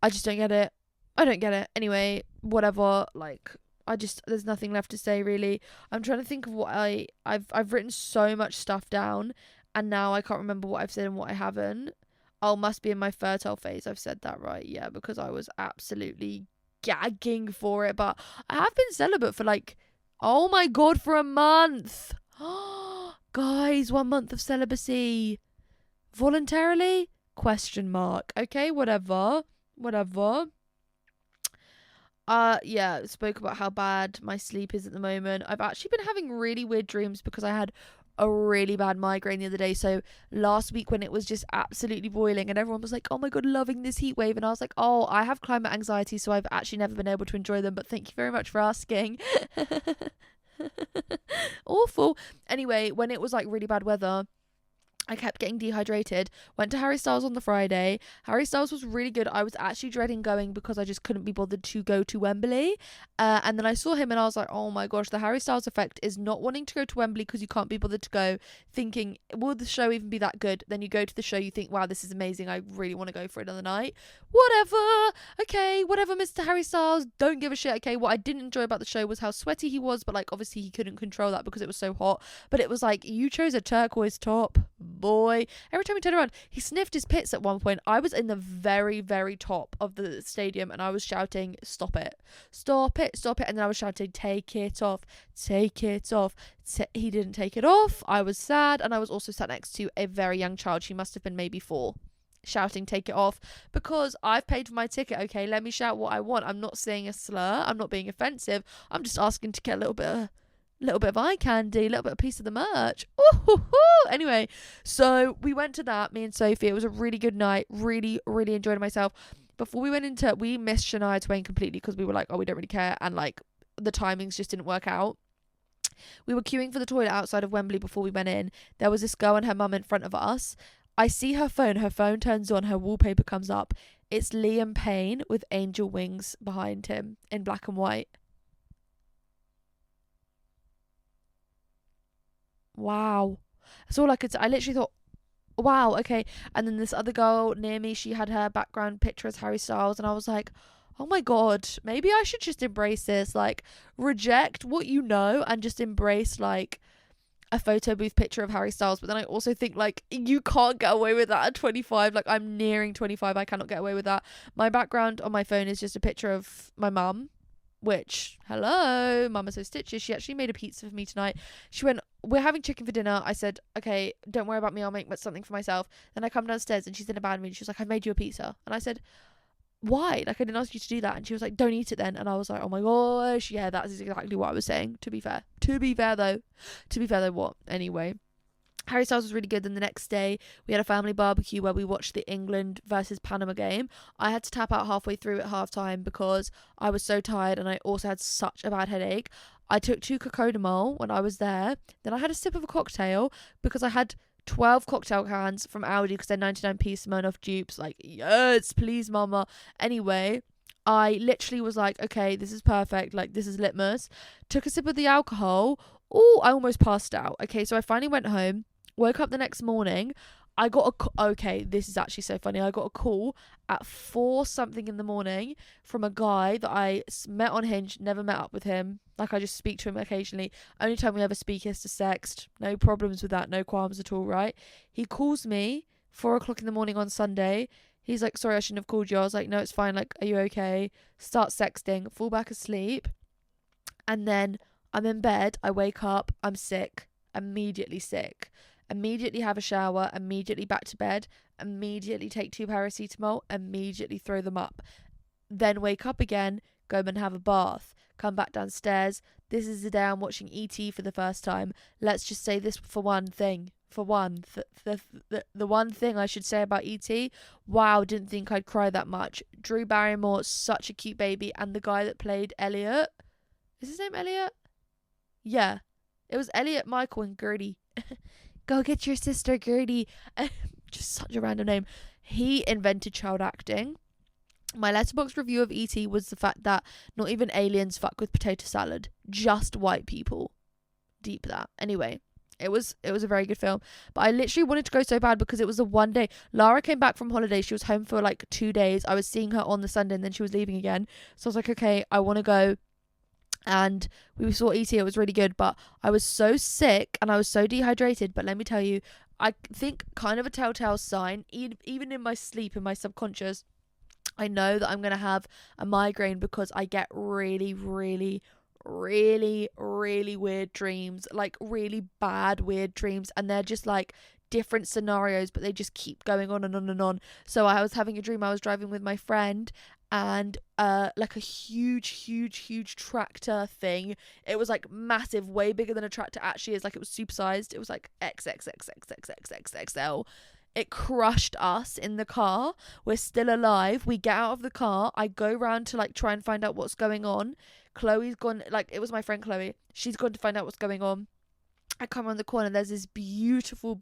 I just don't get it. Anyway, whatever. Like, there's nothing left to say really. I'm trying to think of what I've written so much stuff down, and now I can't remember what I've said and what I haven't. Oh, must be in my fertile phase. I've said that right. Yeah, because I was absolutely gagging for it. But I have been celibate for like, oh my god, for a month. Guys, 1 month of celibacy. Voluntarily? Question mark. Okay, whatever. Yeah, spoke about how bad my sleep is at the moment. I've actually been having really weird dreams because I had a really bad migraine the other day. So last week when it was just absolutely boiling and everyone was like, oh my god, loving this heat wave, and I was like, oh, I have climate anxiety, so I've actually never been able to enjoy them, but thank you very much for asking. Awful. Anyway, when it was like really bad weather, I kept getting dehydrated. Went to Harry Styles on the Friday. Harry Styles was really good. I was actually dreading going because I just couldn't be bothered to go to Wembley. And then I saw him and I was like, oh my gosh, the Harry Styles effect is not wanting to go to Wembley because you can't be bothered to go, thinking, will the show even be that good? Then you go to the show, you think, wow, this is amazing. I really want to go for another night. Whatever. Okay, whatever, Mr. Harry Styles. Don't give a shit. Okay, what I didn't enjoy about the show was how sweaty he was, but like obviously he couldn't control that because it was so hot. But it was like, you chose a turquoise top, boy. Every time he turned around, he sniffed his pits at one point. I was in the very, very top of the stadium and I was shouting, stop it, stop it, stop it. And then I was shouting, take it off, take it off. He didn't take it off. I was sad. And I was also sat next to a very young child. She must have been maybe 4, shouting, take it off, because I've paid for my ticket. Okay, let me shout what I want. I'm not saying a slur. I'm not being offensive. I'm just asking to get a little bit of eye candy, a little bit of piece of the merch. Ooh. Anyway, so we went to that, me and Sophie. It was a really good night. Really, really enjoyed myself. Before we went into, we missed Shania Twain completely because we were like, oh, we don't really care. And like the timings just didn't work out. We were queuing for the toilet outside of Wembley before we went in. There was this girl and her mum in front of us. I see her phone turns on, her wallpaper comes up. It's Liam Payne with angel wings behind him in black and white. Wow. That's all I could say. I literally thought, wow, okay. And then this other girl near me, she had her background picture as Harry Styles, and I was like, oh my god, maybe I should just embrace this. Like, reject what you know and just embrace, like, a photo booth picture of Harry Styles. But then I also think, like, you can't get away with that at 25. Like, I'm nearing 25. I cannot get away with that. My background on my phone is just a picture of my mum, which, hello, Mama So Stitches. She actually made a pizza for me tonight. She went, we're having chicken for dinner. I said, okay, don't worry about me. I'll make something for myself. Then I come downstairs and she's in a bad mood. She was like, I've made you a pizza. And I said, why? Like, I didn't ask you to do that. And she was like, don't eat it then. And I was like, oh my gosh, yeah, that's exactly what I was saying. To be fair though, what? Anyway, Harry Styles was really good. Then the next day, we had a family barbecue where we watched the England versus Panama game. I had to tap out halfway through at halftime because I was so tired and I also had such a bad headache. I took 2 Cocodamol when I was there. Then I had a sip of a cocktail because I had 12 cocktail cans from Aldi because they're 99p Smirnoff dupes. Like, yes, please, mama. Anyway, I literally was like, okay, this is perfect. Like, this is litmus. Took a sip of the alcohol. Oh, I almost passed out. Okay, so I finally went home. Woke up the next morning. I got okay, this is actually so funny. I got a call at 4 something in the morning from a guy that I met on Hinge, never met up with him. Like, I just speak to him occasionally. Only time we ever speak is to sext. No problems with that, no qualms at all, right? He calls me 4 o'clock in the morning on Sunday. He's like, sorry, I shouldn't have called you. I was like, no, it's fine. Like, are you okay? Start sexting, fall back asleep. And then I'm in bed. I wake up. I'm sick. Immediately sick. Immediately have a shower, immediately back to bed, immediately take 2 paracetamol, immediately throw them up. Then wake up again, go and have a bath, come back downstairs. This is the day I'm watching E.T. for the first time. Let's just say this for one thing. For one, the one thing I should say about E.T. Wow, didn't think I'd cry that much. Drew Barrymore, such a cute baby, and the guy that played Elliot, is his name Elliot? Yeah, it was Elliot, Michael, and Gertie. Go get your sister Gertie. Just such a random name. He invented child acting. My Letterboxd review of E.T. was the fact that not even aliens fuck with potato salad. Just white people. Deep that. Anyway, it was a very good film. But I literally wanted to go so bad because it was the one day. Lara came back from holiday. She was home for like 2 days. I was seeing her on the Sunday and then she was leaving again. So I was like, okay, I want to go. And we saw E.T. It was really good, but I was so sick and I was so dehydrated. But let me tell you, I think kind of a telltale sign, even in my sleep, in my subconscious, I know that I'm going to have a migraine because I get really, really, really, really weird dreams, like really bad weird dreams, and they're just like different scenarios, but they just keep going on and on and on. So I was having a dream I was driving with my friend and like a huge tractor thing. It was like massive, way bigger than a tractor actually is. Like, it was supersized. It was like XXXXXXXXL. It crushed us in the car. We're still alive. We get out of the car. I go round to like try and find out what's going on. Chloe's gone, like, it was my friend Chloe. She's gone to find out what's going on. I come around the corner. There's this beautiful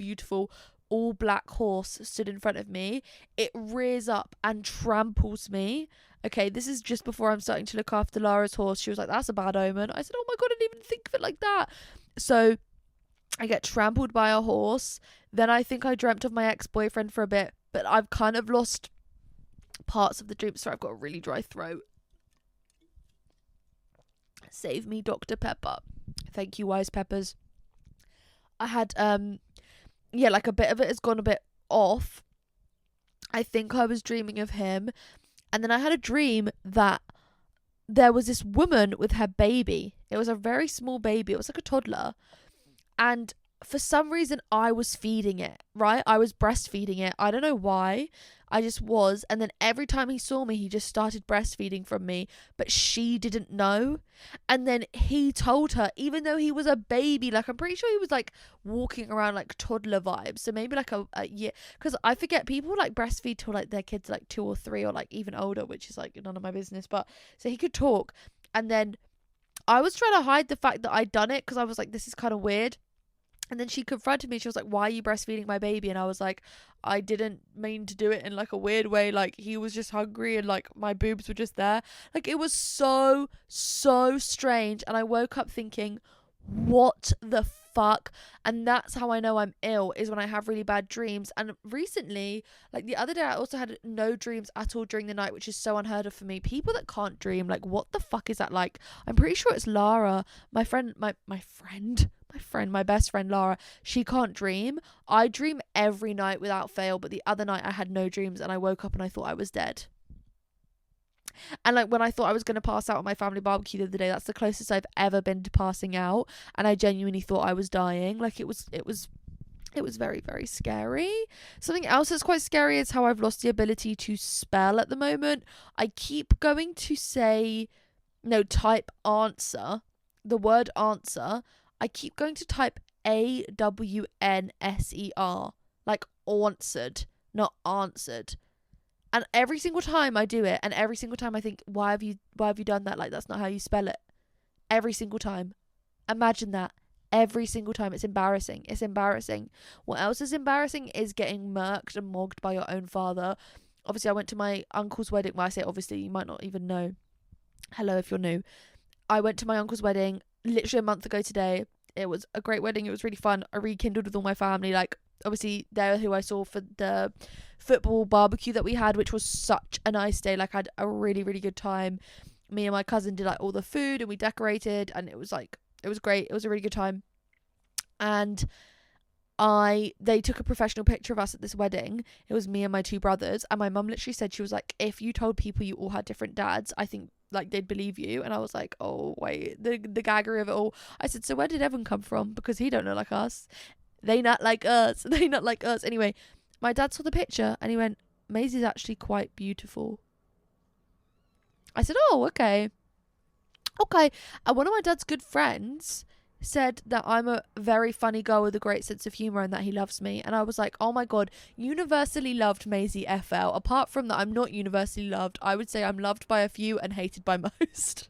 all black horse stood in front of me. It rears up and tramples me. Okay, this is just before I'm starting to look after Lara's horse. She was like, that's a bad omen. I said, oh my God, I didn't even think of it like that. So I get trampled by a horse. Then I think I dreamt of my ex-boyfriend for a bit, but I've kind of lost parts of the dream. So I've got a really dry throat. Save me, Dr. Pepper. Thank you, Wise Peppers. I had like a bit of it has gone a bit off. I think I was dreaming of him, and then I had a dream that there was this woman with her baby. It was a very small baby. It was like a toddler, and for some reason I was feeding it, right? I was breastfeeding it. I don't know why. I just was. And then every time he saw me, he just started breastfeeding from me, but she didn't know. And then he told her, even though he was a baby, like I'm pretty sure he was like walking around like toddler vibes. So maybe like a year, because I forget, people like breastfeed till like their kids like 2 or 3 or like even older, which is like none of my business. But so he could talk. And then I was trying to hide the fact that I'd done it, because I was like, this is kind of weird. And then she confronted me. She was like, why are you breastfeeding my baby? And I was like, I didn't mean to do it in like a weird way. Like, he was just hungry and like my boobs were just there. Like, it was so strange. And I woke up thinking, what the fuck? And that's how I know I'm ill, is when I have really bad dreams. And recently, like the other day, I also had no dreams at all during the night, which is so unheard of for me. People that can't dream, like, what the fuck is that like? I'm pretty sure it's Lara, my best friend Lara. She can't dream. I dream every night without fail, but the other night I had no dreams and I woke up and I thought I was dead. And like when I thought I was going to pass out at my family barbecue the other day, that's the closest I've ever been to passing out, and I genuinely thought I was dying. Like it was very, very scary. Something else that's quite scary is how I've lost the ability to spell at the moment. I keep going to type answer, the word answer. I keep going to type AWNSER, like answered, not answered. And every single time I do it, and every single time I think, why have you done that? Like, that's not how you spell it. Every single time. Imagine that. Every single time. It's embarrassing. It's embarrassing. What else is embarrassing is getting murked and mogged by your own father. Obviously, I went to my uncle's wedding. Well, I say obviously, you might not even know. Hello if you're new. I went to my uncle's wedding literally a month ago today. It was a great wedding. It was really fun. I rekindled with all my family. Like, obviously, they're who I saw for the football barbecue that we had, which was such a nice day. Like, I had a really, really good time. Me and my cousin did like all the food and we decorated, and it was great. It was a really good time. And they took a professional picture of us at this wedding. It was me and my 2 brothers, and my mum literally said, she was like, if you told people you all had different dads, I think like they'd believe you. And I was like, oh wait, the gaggery of it all. I said, so where did Evan come from? Because he don't look like us. They not like us. They not like us. Anyway, my dad saw the picture and he went, Maisie's actually quite beautiful. I said, oh, okay. And one of my dad's good friends said that I'm a very funny girl with a great sense of humour and that he loves me. And I was like, oh my God, universally loved Maisie FL. Apart from that, I'm not universally loved. I would say I'm loved by a few and hated by most.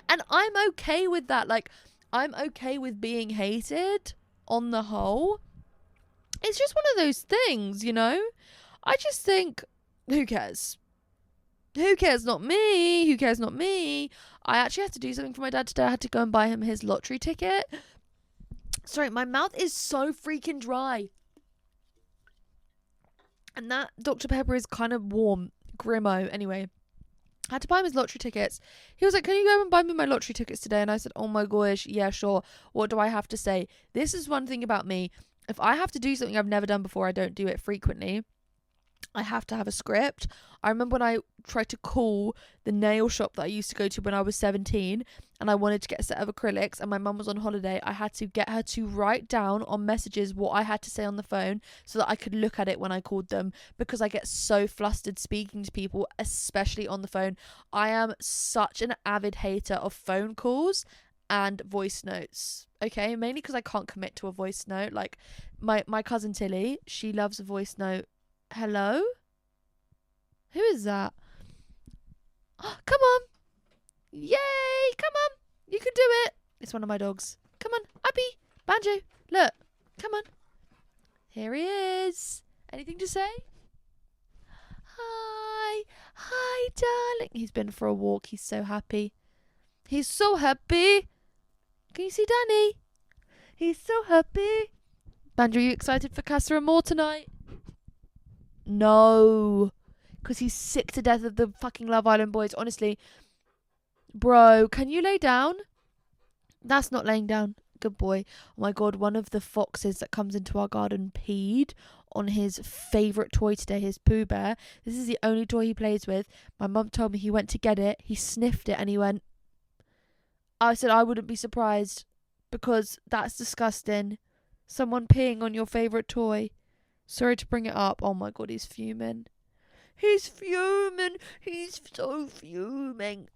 And I'm okay with that. Like, I'm okay with being hated on the whole. It's just one of those things, you know? I just think, who cares? Who cares? Not me. Who cares? Not me. I actually had to do something for my dad today. I had to go and buy him his lottery ticket. Sorry, my mouth is so freaking dry. And that Dr. Pepper is kind of warm. Grimo. Anyway, I had to buy him his lottery tickets. He was like, can you go and buy me my lottery tickets today? And I said, oh my gosh, yeah, sure. What do I have to say? This is one thing about me. If I have to do something I've never done before, I don't do it frequently. I have to have a script. I remember when I tried to call the nail shop that I used to go to when I was 17 and I wanted to get a set of acrylics and my mum was on holiday. I had to get her to write down on messages what I had to say on the phone so that I could look at it when I called them, because I get so flustered speaking to people, especially on the phone. I am such an avid hater of phone calls and voice notes. Okay, mainly because I can't commit to a voice note. Like my cousin Tilly, she loves a voice note. Hello? Who is that? Oh, come on. Yay, come on. You can do it. It's one of my dogs. Come on, Abby, Banjo, look. Come on. Here he is. Anything to say? Hi. Hi, darling. He's been for a walk. He's so happy. He's so happy. Can you see Danny? He's so happy. Banjo, are you excited for Casa Amor tonight? No. Because he's sick to death of the fucking Love Island boys. Honestly. Bro, can you lay down? That's not laying down. Good boy. Oh my god, one of the foxes that comes into our garden peed on his favourite toy today, his Pooh Bear. This is the only toy he plays with. My mum told me he went to get it. He sniffed it and he went. I said I wouldn't be surprised because that's disgusting. Someone peeing on your favourite toy. Sorry to bring it up. Oh my god, he's fuming. He's fuming. He's so fuming.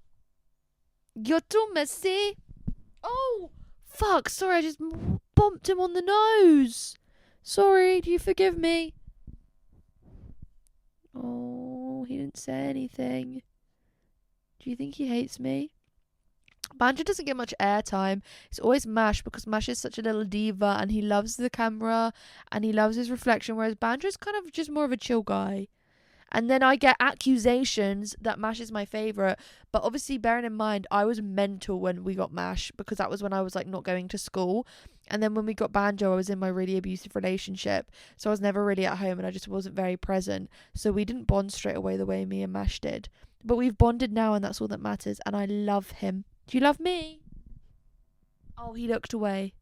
You're too messy. Oh, fuck. Sorry, I just bumped him on the nose. Sorry, do you forgive me? Oh, he didn't say anything. Do you think he hates me? Banjo doesn't get much airtime. It's always Mash because Mash is such a little diva and he loves the camera and he loves his reflection, whereas Banjo's kind of just more of a chill guy. And then I get accusations that Mash is my favourite. But obviously, bearing in mind, I was mental when we got Mash because that was when I was like not going to school. And then when we got Banjo, I was in my really abusive relationship. So I was never really at home and I just wasn't very present. So we didn't bond straight away the way me and Mash did. But we've bonded now and that's all that matters. And I love him. Do you love me? Oh, he looked away.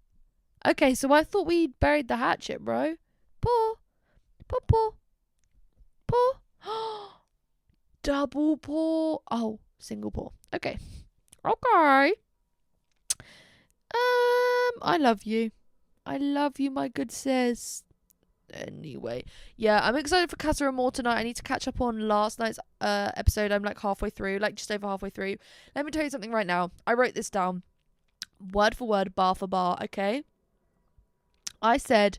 Okay, so I thought we buried the hatchet, bro. Paw. Paw, paw. Paw. Double paw. Oh, single paw. Okay. Okay. I love you. I love you, my good sis. Anyway, yeah, I'm excited for Casa Amor tonight. I need to catch up on last night's episode. I'm like halfway through, like just over halfway through. Let me tell you something right now. I wrote this down, word for word, bar for bar. Okay. I said,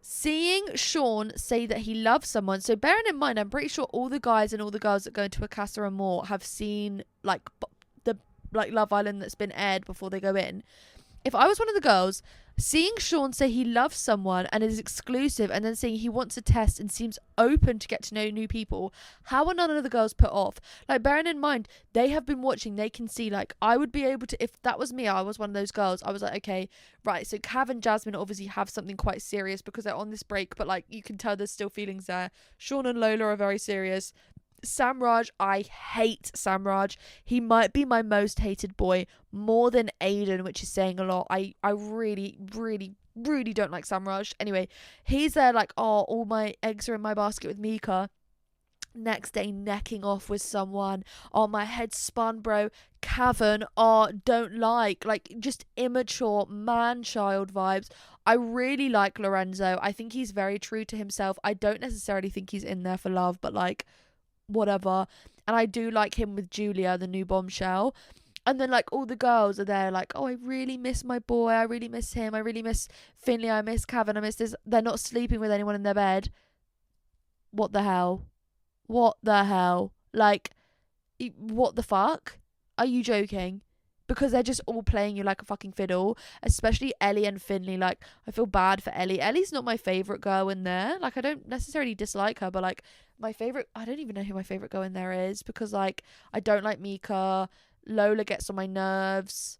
seeing Sean say that he loves someone. So bearing in mind, I'm pretty sure all the guys and all the girls that go into a Casa Amor have seen like the Love Island that's been aired before they go in. If I was one of the girls, seeing Sean say he loves someone and is exclusive and then saying he wants a test and seems open to get to know new people, how are none of the girls put off? Like, bearing in mind, they have been watching, they can see, like, I would be able to, if that was me, I was one of those girls, I was like, okay, right, so Cav and Jasmine obviously have something quite serious because they're on this break, but, like, you can tell there's still feelings there. Sean and Lola are very serious. Samraj, I hate Samraj. He might be my most hated boy, more than Aiden, which is saying a lot. I really, really, really don't like Samraj. Anyway, he's there like, oh, all my eggs are in my basket with Mika. Next day, necking off with someone. Oh, my head spun, bro. Cavan, oh, don't like just immature man-child vibes. I really like Lorenzo. I think he's very true to himself. I don't necessarily think he's in there for love, but like, whatever. And I do like him with Julia, the new bombshell. And then like all the girls are there like, oh, I really miss my boy, I really miss him, I really miss Finley, I miss Cavan, I miss this. They're not sleeping with anyone in their bed. What the hell? What the hell? Like, what the fuck? Are you joking? Because they're just all playing you like a fucking fiddle. Especially Ellie and Finley. Like, I feel bad for Ellie. Ellie's not my favourite girl in there. Like, I don't necessarily dislike her, but like, my favourite, I don't even know who my favourite girl in there is. Because like, I don't like Mika. Lola gets on my nerves.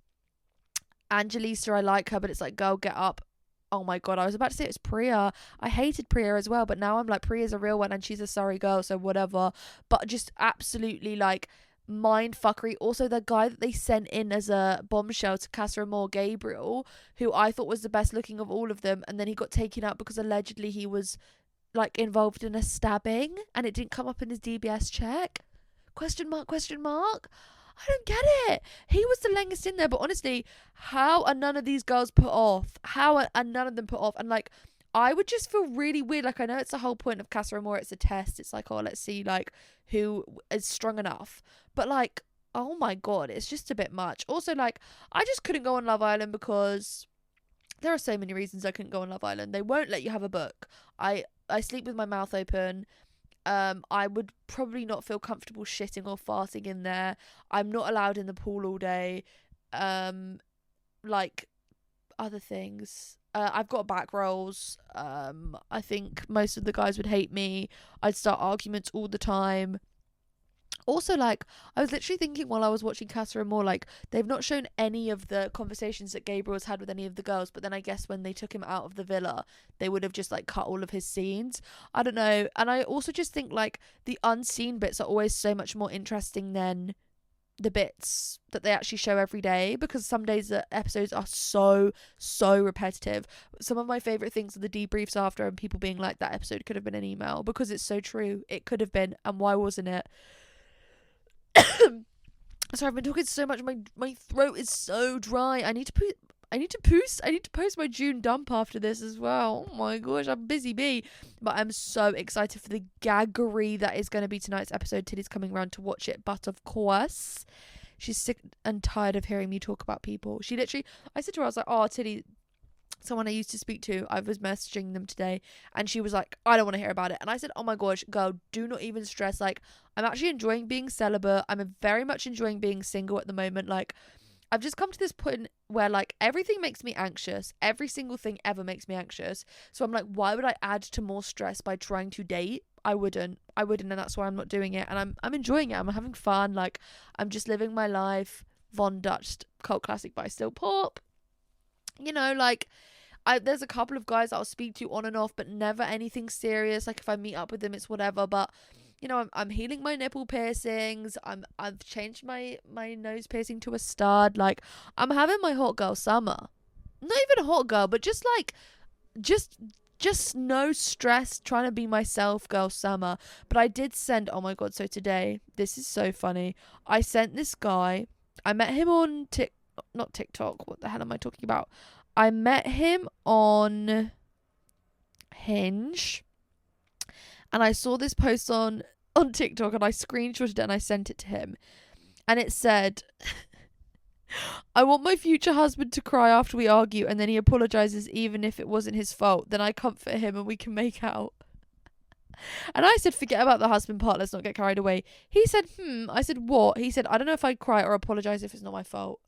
Angelisa, I like her, but it's like, girl, get up. Oh my god, I was about to say it was Priya. I hated Priya as well, but now I'm like, Priya's a real one and she's a sorry girl, so whatever. But just absolutely like mind fuckery. Also, the guy that they sent in as a bombshell to Casa Amor, Gabriel, who I thought was the best looking of all of them, and then he got taken out because allegedly he was like involved in a stabbing and it didn't come up in his DBS check. Question mark, question mark. I don't get it. He was the longest in there, but honestly, how are none of these girls put off? How are none of them put off? And like, I would just feel really weird. Like, I know it's the whole point of Casa Amor, it's a test. It's like, oh, let's see like who is strong enough. But like, oh my god, it's just a bit much. Also, like, I just couldn't go on Love Island because there are so many reasons I couldn't go on Love Island. They won't let you have a book. I sleep with my mouth open. I would probably not feel comfortable shitting or farting in there. I'm not allowed in the pool all day. Like, other things. I've got back rolls. I think most of the guys would hate me. I'd start arguments all the time. Also, like, I was literally thinking while I was watching Casa and More, like, they've not shown any of the conversations that Gabriel's had with any of the girls, but then I guess when they took him out of the villa, they would have just, like, cut all of his scenes. I don't know. And I also just think, like, the unseen bits are always so much more interesting than the bits that they actually show every day, because some days the episodes are so repetitive. Some of my favorite things are the debriefs after and people being like, that episode could have been an email, because it's so true. It could have been, and why wasn't it? Sorry, I've been talking so much. My throat is so dry. I need to post my June dump after this as well. Oh my gosh, I'm busy bee. But I'm so excited for the gaggery that is going to be tonight's episode. Tilly's coming around to watch it, but of course, she's sick and tired of hearing me talk about people. I said to her, I was like, oh, Tilly, someone I used to speak to, I was messaging them today, and she was like, I don't want to hear about it. And I said, oh my gosh, girl, do not even stress. Like, I'm actually enjoying being celibate. I'm very much enjoying being single at the moment. Like, I've just come to this point where, like, everything makes me anxious. Every single thing ever makes me anxious. So I'm like, why would I add to more stress by trying to date? I wouldn't, and that's why I'm not doing it. And I'm enjoying it. I'm having fun. Like, I'm just living my life. Von Dutch cult classic, but I still pop. You know, like, there's a couple of guys that I'll speak to on and off, but never anything serious. Like, if I meet up with them, it's whatever. But, you know, I'm healing my nipple piercings. I've changed my nose piercing to a stud. Like, I'm having my hot girl summer. Not even a hot girl, but just like, just no stress, trying to be myself girl summer. But I did send, oh my god, so today, this is so funny. I sent this guy, I met him on not TikTok, what the hell am I talking about? I met him on Hinge, and I saw this post on TikTok, and I screenshotted it and I sent it to him, and it said, I want my future husband to cry after we argue and then he apologizes even if it wasn't his fault. Then I comfort him and we can make out. And I said, forget about the husband part, let's not get carried away. He said, I said, what? He said, I don't know if I'd cry or apologize if it's not my fault.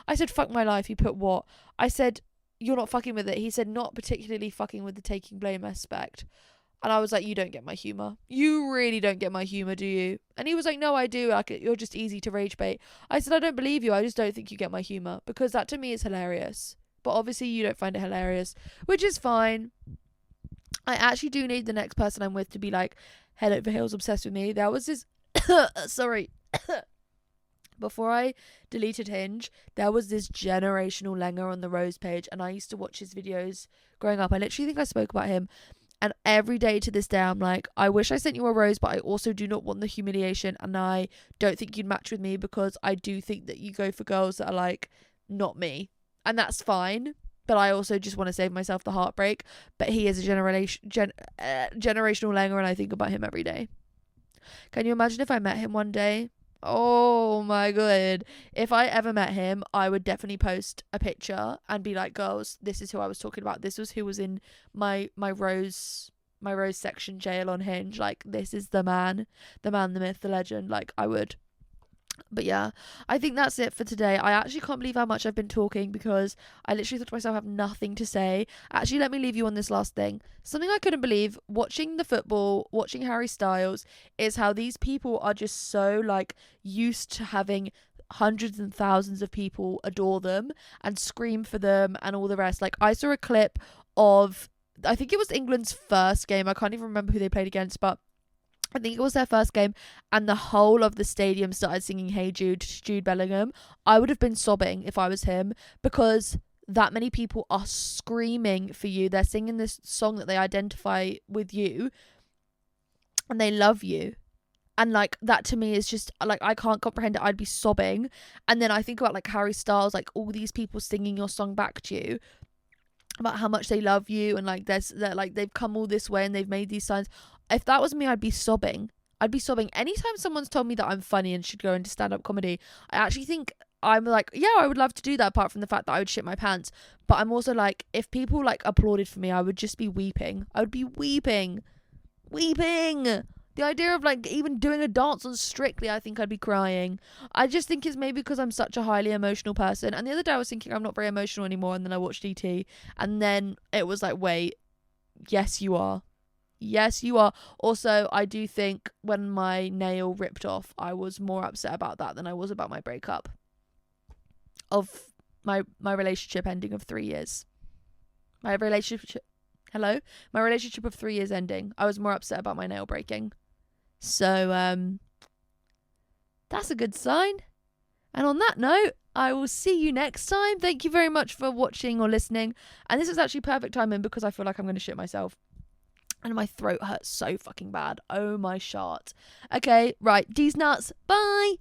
I said, fuck my life. He put, what? I said, you're not fucking with it. He said, not particularly fucking with the taking blame aspect. And I was like, you don't get my humour. You really don't get my humour, do you? And he was like, no, I do. Like, you're just easy to rage bait. I said, I don't believe you. I just don't think you get my humour. Because that to me is hilarious. But obviously you don't find it hilarious. Which is fine. I actually do need the next person I'm with to be like head over heels obsessed with me. There was this sorry. Before I deleted Hinge, there was this generational Lenger on the Rose page, and I used to watch his videos growing up. I literally think I spoke about him, and every day to this day I'm like, I wish I sent you a rose, but I also do not want the humiliation, and I don't think you'd match with me because I do think that you go for girls that are like not me, and that's fine. But I also just want to save myself the heartbreak. But he is a generational Lenger, and I think about him every day. Can you imagine if I met him one day? Oh my god. If I ever met him, I would definitely post a picture and be like, girls, this is who I was talking about. This was who was in my rose section jail on Hinge. Like, this is the man, the myth, the legend. Like, I would. But yeah, I think that's it for today. I actually can't believe how much I've been talking because I literally thought to myself, I have nothing to say. Actually, let me leave you on this last thing. Something I couldn't believe watching the football, watching Harry Styles, is how these people are just so like used to having hundreds and thousands of people adore them and scream for them and all the rest. Like, I saw a clip of, I think it was England's first game. I can't even remember who they played against, but I think it was their first game, and the whole of the stadium started singing Hey Jude to Jude Bellingham. I would have been sobbing if I was him, because that many people are screaming for you. They're singing this song that they identify with you and they love you. And like, that to me is just like, I can't comprehend it. I'd be sobbing. And then I think about like Harry Styles, like all these people singing your song back to you about how much they love you, and like they're like, they've come all this way and they've made these signs. If that was me, I'd be sobbing. Anytime someone's told me that I'm funny and should go into stand-up comedy, I actually think I'm like, yeah, I would love to do that, apart from the fact that I would shit my pants. But I'm also like, if people like applauded for me, I would just be weeping. I would be weeping. The idea of like even doing a dance on Strictly, I think I'd be crying. I just think it's maybe because I'm such a highly emotional person. And the other day I was thinking I'm not very emotional anymore, and then I watched ET, and then it was like, wait, yes you are. Yes, you are. Also, I do think when my nail ripped off, I was more upset about that than I was about my breakup of my relationship ending of 3 years. My relationship my relationship of 3 years ending. I was more upset about my nail breaking. So that's a good sign. And on that note, I will see you next time. Thank you very much for watching or listening. And this is actually perfect timing because I feel like I'm going to shit myself. And my throat hurts so fucking bad. Oh my shart. Okay, right. These nuts. Bye.